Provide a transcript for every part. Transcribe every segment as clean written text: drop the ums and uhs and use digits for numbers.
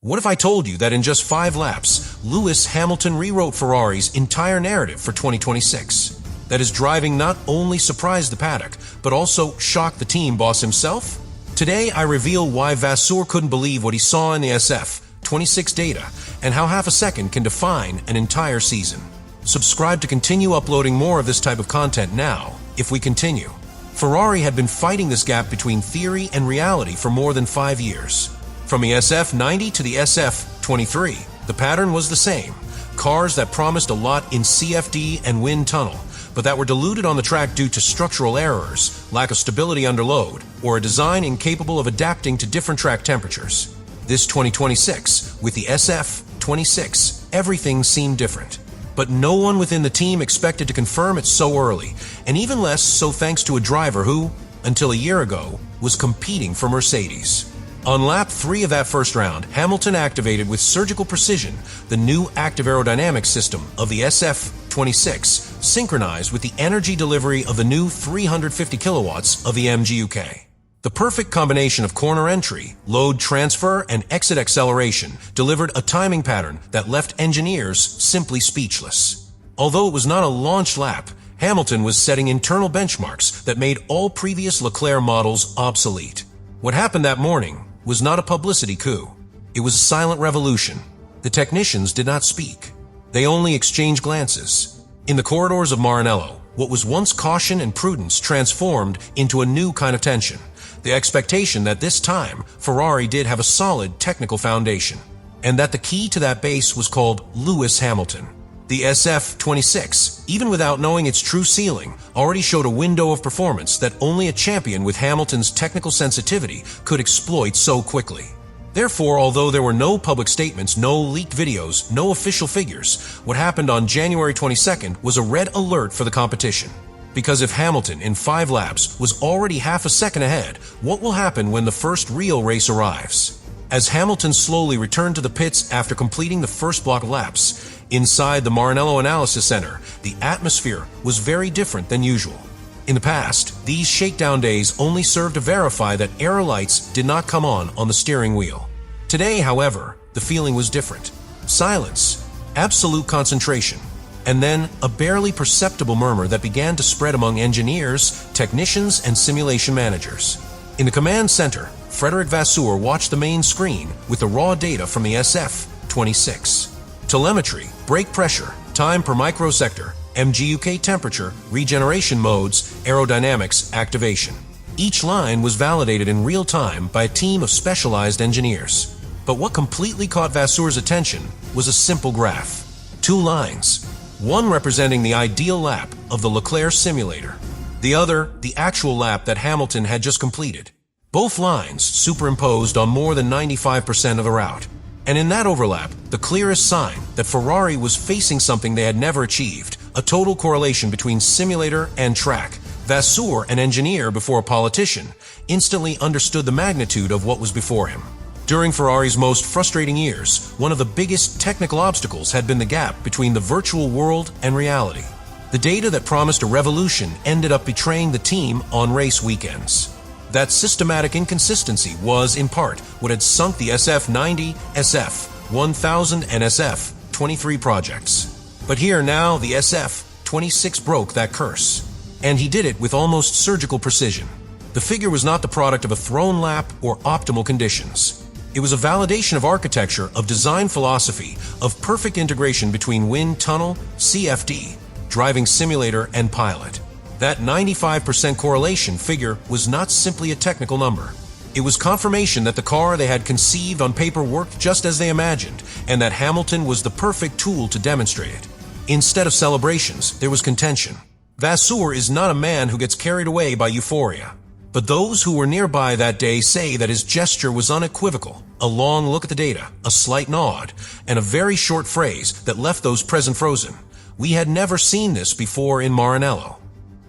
What if I told you that in just 5 laps, Lewis Hamilton rewrote Ferrari's entire narrative for 2026? That his driving not only surprised the paddock, but also shocked the team boss himself? Today, I reveal why Vasseur couldn't believe what he saw in the SF26 data, and how half a second can define an entire season. Subscribe to continue uploading more of this type of content now, if we continue. Ferrari had been fighting this gap between theory and reality for more than 5 years. From the SF90 to the SF23, the pattern was the same. Cars that promised a lot in CFD and wind tunnel, but that were diluted on the track due to structural errors, lack of stability under load, or a design incapable of adapting to different track temperatures. This 2026, with the SF26, everything seemed different. But no one within the team expected to confirm it so early, and even less so thanks to a driver who, until a year ago, was competing for Mercedes. On lap 3 of that first round, Hamilton activated with surgical precision the new active aerodynamic system of the SF26, synchronized with the energy delivery of the new 350 kilowatts of the MGUK. The perfect combination of corner entry, load transfer, and exit acceleration delivered a timing pattern that left engineers simply speechless. Although it was not a launch lap, Hamilton was setting internal benchmarks that made all previous Leclerc models obsolete. What happened that morning was not a publicity coup. It was a silent revolution. The technicians did not speak. They only exchanged glances. In the corridors of Maranello, what was once caution and prudence transformed into a new kind of tension. The expectation that this time, Ferrari did have a solid technical foundation, and that the key to that base was called Lewis Hamilton. The SF26, even without knowing its true ceiling, already showed a window of performance that only a champion with Hamilton's technical sensitivity could exploit so quickly. Therefore, although there were no public statements, no leaked videos, no official figures, what happened on January 22nd was a red alert for the competition. Because if Hamilton, in 5 laps, was already half a second ahead, what will happen when the first real race arrives? As Hamilton slowly returned to the pits after completing the first block of laps, inside the Maranello Analysis Center, the atmosphere was very different than usual. In the past, these shakedown days only served to verify that error lights did not come on the steering wheel. Today, however, the feeling was different. Silence, absolute concentration, and then a barely perceptible murmur that began to spread among engineers, technicians, and simulation managers. In the command center, Frédéric Vasseur watched the main screen with the raw data from the SF26. Telemetry, brake pressure, time per microsector, MGUK temperature, regeneration modes, aerodynamics, activation. Each line was validated in real time by a team of specialized engineers. But what completely caught Vasseur's attention was a simple graph. 2 lines, one representing the ideal lap of the Leclerc simulator, the other the actual lap that Hamilton had just completed. Both lines superimposed on more than 95% of the route. And in that overlap, the clearest sign that Ferrari was facing something they had never achieved, a total correlation between simulator and track. Vasseur, an engineer before a politician, instantly understood the magnitude of what was before him. During Ferrari's most frustrating years, one of the biggest technical obstacles had been the gap between the virtual world and reality. The data that promised a revolution ended up betraying the team on race weekends. That systematic inconsistency was, in part, what had sunk the SF90, SF1000, and SF23 projects. But here now, the SF26 broke that curse. And he did it with almost surgical precision. The figure was not the product of a thrown lap or optimal conditions. It was a validation of architecture, of design philosophy, of perfect integration between wind tunnel, CFD, driving simulator, and pilot. That 95% correlation figure was not simply a technical number. It was confirmation that the car they had conceived on paper worked just as they imagined, and that Hamilton was the perfect tool to demonstrate it. Instead of celebrations, there was contention. Vasseur is not a man who gets carried away by euphoria. But those who were nearby that day say that his gesture was unequivocal. A long look at the data, a slight nod, and a very short phrase that left those present frozen. We had never seen this before in Maranello.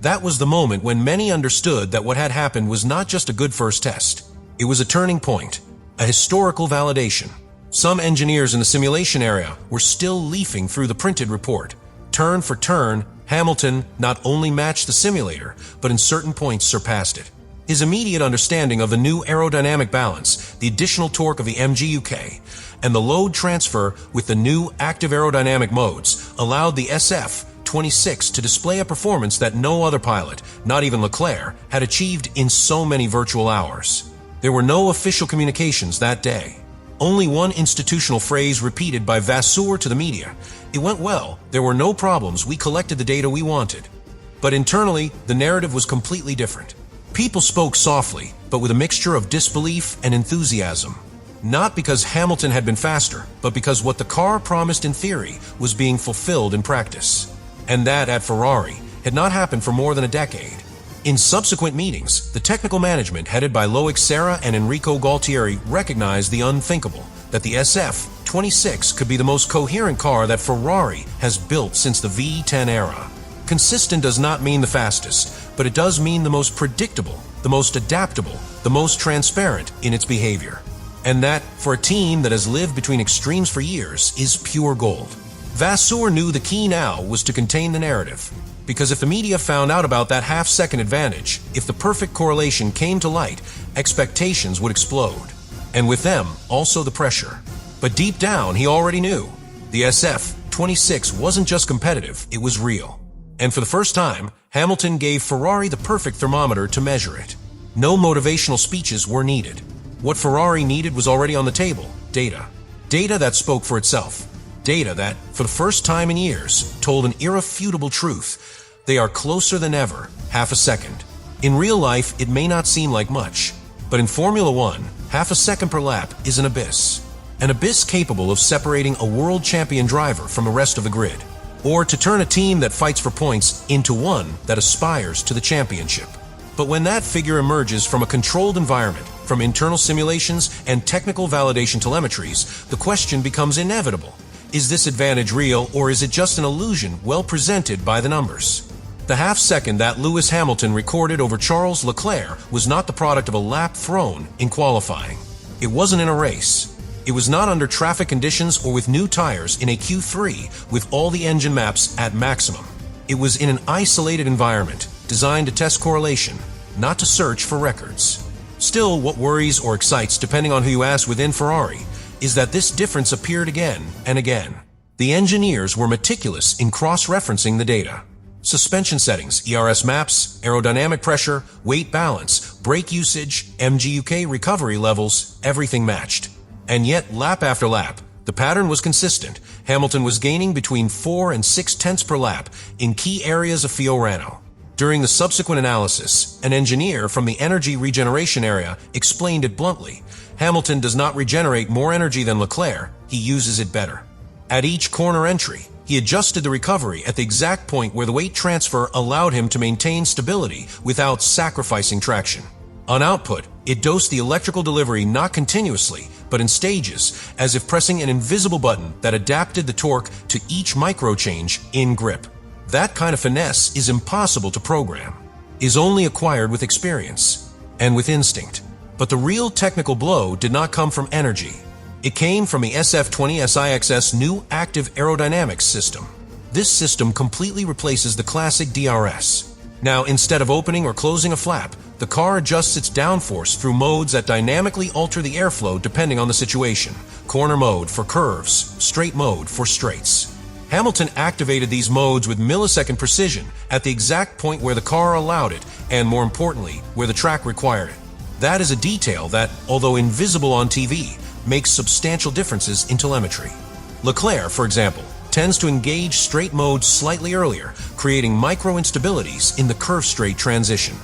That was the moment when many understood that what had happened was not just a good first test. It was a turning point, a historical validation. Some engineers in the simulation area were still leafing through the printed report. Turn for turn, Hamilton not only matched the simulator, but in certain points surpassed it. His immediate understanding of the new aerodynamic balance, the additional torque of the MGUK, and the load transfer with the new active aerodynamic modes allowed the SF26 to display a performance that no other pilot, not even Leclerc, had achieved in so many virtual hours. There were no official communications that day. Only one institutional phrase repeated by Vasseur to the media. It went well, there were no problems, we collected the data we wanted. But internally, the narrative was completely different. People spoke softly, but with a mixture of disbelief and enthusiasm. Not because Hamilton had been faster, but because what the car promised in theory was being fulfilled in practice. And that, at Ferrari, had not happened for more than a decade. In subsequent meetings, the technical management headed by Loic Serra and Enrico Gualtieri recognized the unthinkable, that the SF26 could be the most coherent car that Ferrari has built since the V10 era. Consistent does not mean the fastest, but it does mean the most predictable, the most adaptable, the most transparent in its behavior. And that, for a team that has lived between extremes for years, is pure gold. Vasseur knew the key now was to contain the narrative. Because if the media found out about that half-second advantage, if the perfect correlation came to light, expectations would explode. And with them, also the pressure. But deep down, he already knew. The SF26 wasn't just competitive, it was real. And for the first time, Hamilton gave Ferrari the perfect thermometer to measure it. No motivational speeches were needed. What Ferrari needed was already on the table: data. Data that spoke for itself. Data that, for the first time in years, told an irrefutable truth. They are closer than ever, half a second. In real life, it may not seem like much, but in Formula One, half a second per lap is an abyss. An abyss capable of separating a world champion driver from the rest of the grid, or to turn a team that fights for points into one that aspires to the championship. But when that figure emerges from a controlled environment, from internal simulations and technical validation telemetries, the question becomes inevitable. Is this advantage real, or is it just an illusion well presented by the numbers? The half-second that Lewis Hamilton recorded over Charles Leclerc was not the product of a lap thrown in qualifying. It wasn't in a race. It was not under traffic conditions or with new tires in a Q3 with all the engine maps at maximum. It was in an isolated environment, designed to test correlation, not to search for records. Still, what worries or excites, depending on who you ask within Ferrari, is that this difference appeared again and again. The engineers were meticulous in cross-referencing the data. Suspension settings, ERS maps, aerodynamic pressure, weight balance, brake usage, MGUK recovery levels, everything matched. And yet, lap after lap, the pattern was consistent. Hamilton was gaining between 4 and 6 tenths per lap in key areas of Fiorano. During the subsequent analysis, an engineer from the energy regeneration area explained it bluntly. Hamilton does not regenerate more energy than Leclerc, he uses it better. At each corner entry, he adjusted the recovery at the exact point where the weight transfer allowed him to maintain stability without sacrificing traction. On output, it dosed the electrical delivery not continuously, but in stages, as if pressing an invisible button that adapted the torque to each micro change in grip. That kind of finesse is impossible to program, is only acquired with experience and with instinct. But the real technical blow did not come from energy. It came from the SF26's new active aerodynamics system. This system completely replaces the classic DRS. Now, instead of opening or closing a flap, the car adjusts its downforce through modes that dynamically alter the airflow depending on the situation. Corner mode for curves, straight mode for straights. Hamilton activated these modes with millisecond precision at the exact point where the car allowed it, and more importantly, where the track required it. That is a detail that, although invisible on TV, makes substantial differences in telemetry. Leclerc, for example, tends to engage straight mode slightly earlier, creating micro instabilities in the curve straight transition.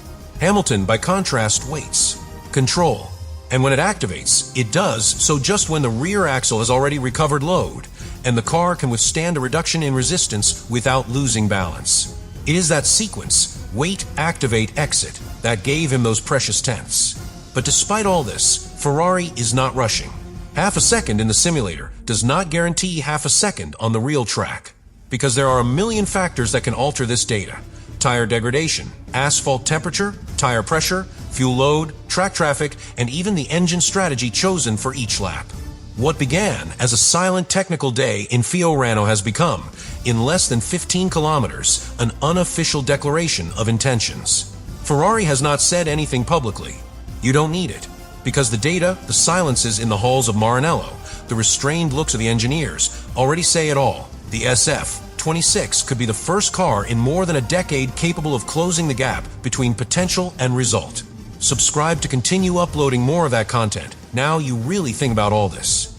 Hamilton, by contrast, waits. Control. And when it activates, it does so just when the rear axle has already recovered load, and the car can withstand a reduction in resistance without losing balance. It is that sequence, wait, activate, exit, that gave him those precious tenths. But despite all this, Ferrari is not rushing. Half a second in the simulator does not guarantee half a second on the real track, because there are a million factors that can alter this data. Tire degradation, asphalt temperature, tire pressure, fuel load, track traffic, and even the engine strategy chosen for each lap. What began as a silent technical day in Fiorano has become, in less than 15 kilometers, an unofficial declaration of intentions. Ferrari has not said anything publicly. You don't need it, because the data, the silences in the halls of Maranello, the restrained looks of the engineers already say it all. The SF26 could be the first car in more than a decade capable of closing the gap between potential and result. Subscribe to continue uploading more of that content. Now you really think about all this.